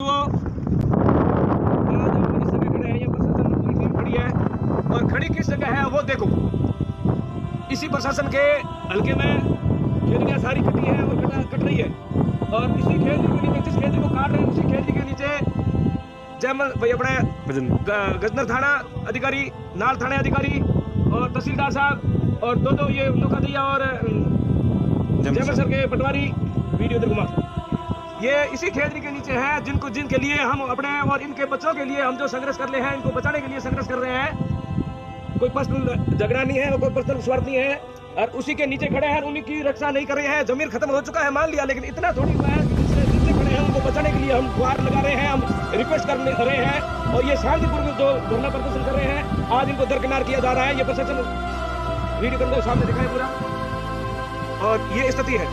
आज हम इस जगह खड़े हैं, ये प्रशासन की टीम खड़ी है और खड़ी किस जगह है वो देखो। इसी प्रशासन के हल्के में खेलियां सारी कटी है और कट रही है और इसी खेल के नीचे जिस खेल को काट रहे हैं उसी खेल के नीचे जयमल भाई अपने गजनर थाना अधिकारी, नाल थाने अधिकारी और तहसीलदार साहब और दो ये नौका दैया और जयमल सर के पटवारी वीडियो देखो। ये इसी खेतरी के नीचे हैं जिनके लिए हम अपने और इनके बच्चों के लिए हम जो संघर्ष कर रहे हैं, इनको बचाने के लिए संघर्ष कर रहे हैं। कोई पर्सनल झगड़ा नहीं है और कोई पर्सनल स्वार्थ नहीं है और उसी के नीचे खड़े हैं, उन्हीं की रक्षा नहीं कर रहे हैं। जमीन खत्म हो चुका है मान लिया, लेकिन इतना थोड़ी हुआ है कि नीचे खड़े हैं उनको बचाने के लिए हम गुहार लगा रहे हैं, हम रिक्वेस्ट कर रहे हैं और ये शांतिपूर्वक जो धरना प्रदर्शन कर रहे हैं आज इनको दरकिनार किया जा रहा है। ये प्रशासन वीडियो के अंदर सामने दिखाई पूरा और ये स्थिति है।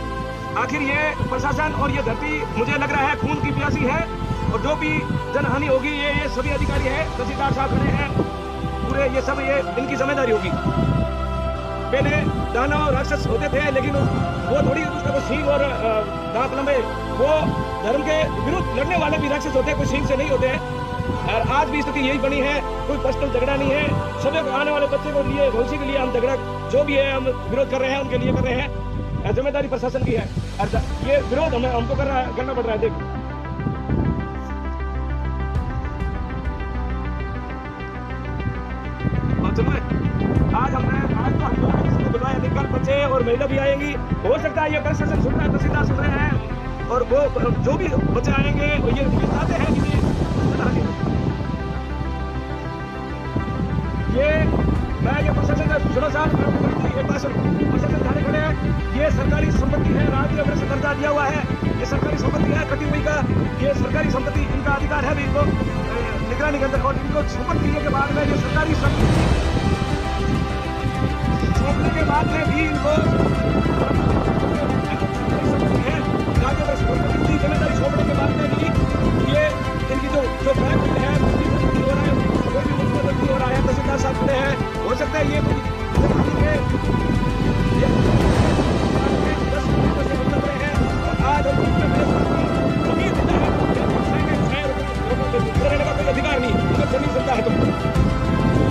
आखिर ये प्रशासन और ये धरती मुझे लग रहा है खून की प्यासी है और जो भी जनहानि होगी ये सभी अधिकारी हैं, तहसीलदार साहब खड़े हैं पूरे, ये सब ये इनकी जिम्मेदारी होगी। पहले दानव राक्षस होते थे लेकिन वो थोड़ी उसका कोई सींग और दांत लंबे, वो धर्म के विरुद्ध लड़ने वाले भी राक्षस होते हैं, कोई सींग से नहीं होते हैं। और आज भी स्थिति यही बनी है, कोई पर्सनल झगड़ा नहीं है। सभी आने वाले बच्चे के लिए भविष्य के लिए हम झगड़ा जो भी है हम विरोध कर रहे हैं, उनके लिए कर रहे हैं। जिम्मेदारी प्रशासन की है और ये विरोध हमको करना पड़ रहा है। देखो आज तो हमको बुलवाया, कल बच्चे और महिला भी आएंगी। हो सकता है ये प्रशासन सुन रहा है, तहसीलदार सुन रहे हैं और वो जो भी बच्चे आएंगे वो ये चाहते हैं कि ये प्रशासन का सुनो साहब प्रशासन थाने खड़े हैं। ये सरकारी संपत्ति है, राज्य अवरक्ष दर्जा दिया हुआ है, ये सरकारी संपत्ति है कटी हुई का, ये सरकारी संपत्ति इनका अधिकार है भी इनको निगरानी के अंदर और इनको सौंपन करने के बाद में ये सरकारी संपत्ति सौंपने के बाद में भी इनको है राज्य अवरक्ष की जिम्मेदारी सौंपने के बाद में भी ये इनकी जो है हो रहा है, कोई भी मुख्यमंत्री हो रहा है, तहसीलदार साहब खड़े हैं। हो सकता है ये आज अधिकार नहीं जमीन चलता है। तो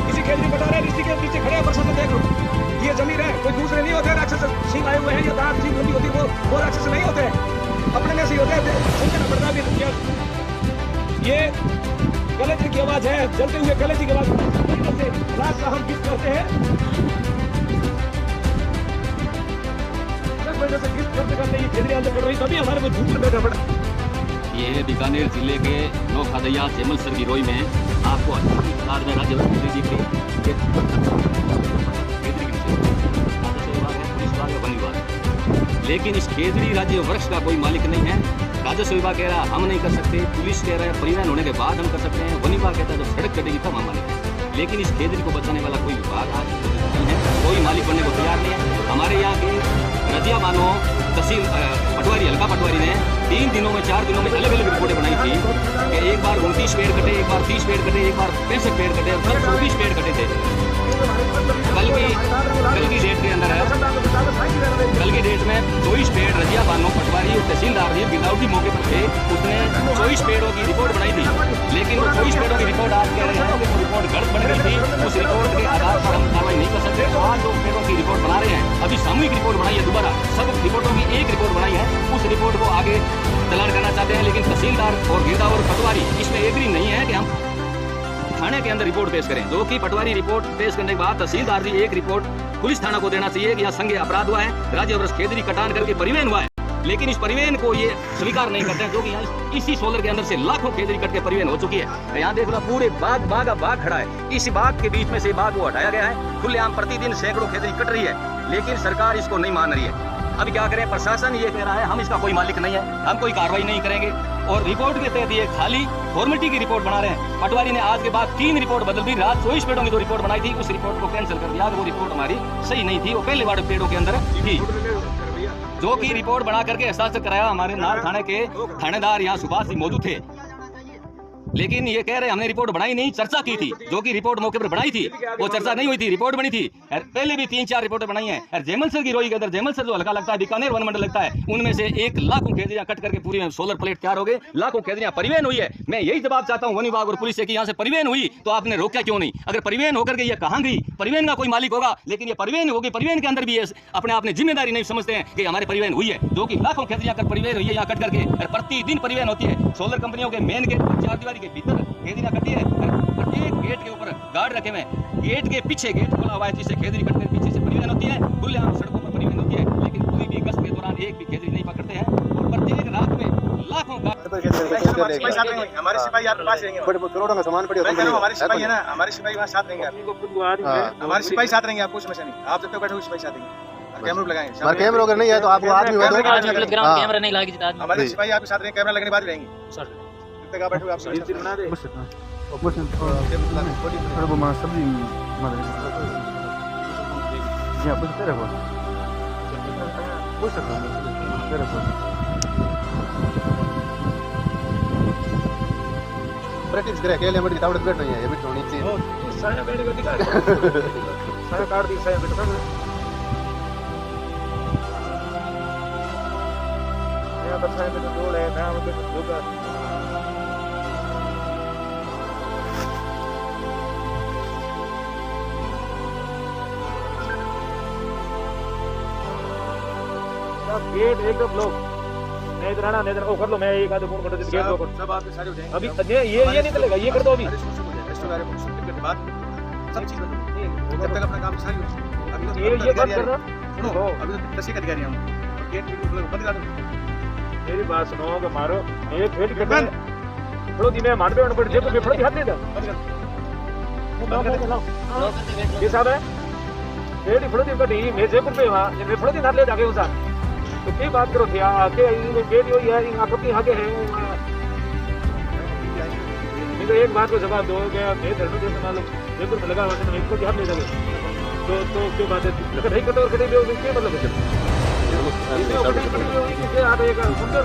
इसी खेल में बता रहे हैं, इसी के नीचे खड़े हैं प्रशासन। देख लो ये जमीन है, कोई दूसरे नहीं होते राक्षस सिंह आए हुए हैं, ये दांत सिंह होती वो राक्षस नहीं होते, अपने में से होते हैं। समझना पड़ता है ये कलेक्टर की आवाज है, जलते हुए कलेक्टर की आवाज रात का हम किस करते हैं तभी हमारे को झूठ बैठा पड़ा। ये है बीकानेर जिले के नौका दैया जयमल सर गिरोई में आपको राज्य लेकिन इस खेतड़ी राज्य वृक्ष का कोई मालिक नहीं है। राजस्व विभाग कह रहा है हम नहीं कर सकते, पुलिस कह रहा है परिवहन होने के बाद हम कर सकते हैं, वन विभाग कहता है जब सड़क कटेगी तब हम मालिक है। लेकिन इस खेतड़ी को बचाने वाला कोई विभाग आज नहीं है, कोई मालिक बनने को तैयार नहीं है। हमारे यहाँ के रजिया मानो तहसील पटवारी, हल्का पटवारी ने 3 दिनों में 4 दिनों में अलग अलग रिपोर्टें बनाई थी कि एक बार 29 पेड़ कटे, एक बार 30 पेड़ कटे, एक बार 65 पेड़ कटे और 24 पेड़ कटे थे। कल की डेट के अंदर है, कल की डेट में 24 पेड़ रजिया बानो पटवारी और तहसीलदार जी विदाउटी मौके पर थे, उसने 24 पेड़ों की रिपोर्ट बनाई थी। लेकिन वो 24 पेड़ों की रिपोर्ट आज कह रहे हैं कि वो रिपोर्ट गलत बन गई थी, उस रिपोर्ट के आधार पर हम कार्रवाई नहीं कर सकते। आज जो पेड़ों की रिपोर्ट बना रहे हैं, अभी सामूहिक रिपोर्ट बनाई है, दोबारा सब रिपोर्टों की एक रिपोर्ट बनाई है, उस रिपोर्ट को आगे चलान करना चाहते हैं। लेकिन तहसीलदार और गिरदा और पटवारी इसमें एग्री नहीं है कि हम थाने के अंदर रिपोर्ट पेश करें, जो कि पटवारी रिपोर्ट पेश करने के बाद तहसीलदार जी एक रिपोर्ट पुलिस थाना को देना चाहिए कि यहाँ संज्ञेय अपराध हुआ है, राज्य वृक्ष खेतड़ी कटान करके परिवहन हुआ है। लेकिन इस परिवहन को ये स्वीकार नहीं करते हैं, जो कि यहाँ इसी सोलर के अंदर से लाखों खेतड़ी कट के परिवहन हो चुकी है। यहाँ देख लो पूरे बाग खड़ा है, इसी बाग के बीच में से बाग को हटाया गया है, खुलेआम प्रतिदिन सैकड़ों खेतड़ी कट रही है, लेकिन सरकार इसको नहीं मान रही है। अभी क्या करें, प्रशासन ये कह रहा है हम इसका कोई मालिक नहीं है, हम कोई कार्रवाई नहीं करेंगे और रिपोर्ट के तहत ये खाली फॉर्मेलिटी की रिपोर्ट बना रहे हैं। पटवारी ने आज के बाद 3 रिपोर्ट बदल दी, रात 24 पेड़ों की जो रिपोर्ट बनाई थी उस रिपोर्ट को कैंसिल कर दिया। वो रिपोर्ट हमारी सही नहीं थी, वो पहले वाले पेड़ों के अंदर थी, जो की रिपोर्ट बना करके हस्ताक्षर कराया हमारे नाल थाने के थानेदार यहाँ सुभाष जी मौजूद थे। लेकिन ये कह रहे हमने रिपोर्ट बनाई नहीं, चर्चा की थी, जो कि रिपोर्ट मौके पर बनाई थी वो चर्चा नहीं हुई थी, रिपोर्ट बनी थी। और पहले भी 3-4 रिपोर्टें बनाई हैं। और जयमल सर की रोई के अंदर जयमल सर जो हल्का लगता है, बीकानेर वन मंडल लगता है, उनमें से 1 लाखों खेजड़ियां कट करके पूरी सोलर प्लेट तैयार हो गए, लाखों खेजड़ियां परिवहन हुई है। मैं यही जवाब चाहता हूं वन विभाग और पुलिस से कि यहाँ से परिवहन हुई तो आपने रोका क्यों नहीं? अगर परिवहन होकर के ये कहाँ गई? परिवहन का कोई मालिक होगा, लेकिन ये परिवहन होगी, परिवहन के अंदर भी ये अपने आप ने जिम्मेदारी नहीं समझते हैं कि हमारे परिवहन हुई है, जो कि लाखों खेजड़ियां कर परिवहन हुई है यहाँ कट करके। और प्रतिदिन परिवहन होती है सोलर कंपनियों के मेन गेट 4 दीवारी के भीतर खेजड़ियां कटी है। प्रत्येक गेट के ऊपर गार्ड रखे हुए हैं, गेट के पीछे गेट खुला हुआ है जिससे खेजड़ी कटकर पीछे से परिवहन होती है, खुलेआम सड़कों पर परिवहन होती है। लेकिन कोई भी गश्त के दौरान एक भी खेजड़ी नहीं पकड़ते हैं और प्रत्येक रात में लाखों हमारे सिपाही आपके पास रहेंगे, करोड़ों का सामान पड़ी हमारे सिपाही है ना, हमारे सिपाही वहाँ साथ रहेंगे, हमारे सिपाही साथ रहेंगे, आपको समस्या नहीं, आप जब तक बैठे हो सिपाही साथ रहेंगे, कैमरा लगाएंगे। कैमरा अगर नहीं है तो आप आदमी हो कैमरा नहीं लगा किसी आदमी हमारे सिपाही आपके साथ रहेंगे, कैमरा लगने के बाद रहेंगे सर, जब तक आप बैठे हो आप सब्जी प्रैक्टिस करे अकेले मत तावड़ बैठ नहीं है, ये बैठो नीचे साया बैठ के दिखा साया काट दी, साया बैठ मैं बस साया में जोड़ है, मैं उधर होगा गेट एकदम ब्लॉक नहीं रहना, नहीं वो कर लो, मैं एक आधे फोन कर देता गेट ब्लॉक सब आपके सारे हो जाएंगे। अभी ये नहीं चलेगा, ये कर दो अभी के बाद सब चीज जब तक अपना काम सारी अभी तो ये बात करना सुनो, अभी तो 10 अधिकारी हम गेट बंद करा दो। मेरी बात सुनो कि मारो ये खेल के बंद थोड़ा दी मैं मान पे पड़ जेब में थोड़ा हाथ दे दो ये साहब है ये थोड़ा दिन कटी मैं जेब पे वहां मैं थोड़ा दिन हाथ ले जाके उसा तो क्या बात करो थे आके गेट यो है इन आपकी आगे है मैं तो एक बात को जवाब दो कि मैं धर्म जैसे मालूम जेब में लगा हुआ है, मैं इसको ध्यान नहीं लगे तो क्यों बात है अगर नहीं कटोर कटे दो क्या मतलब है आप एक सुंदर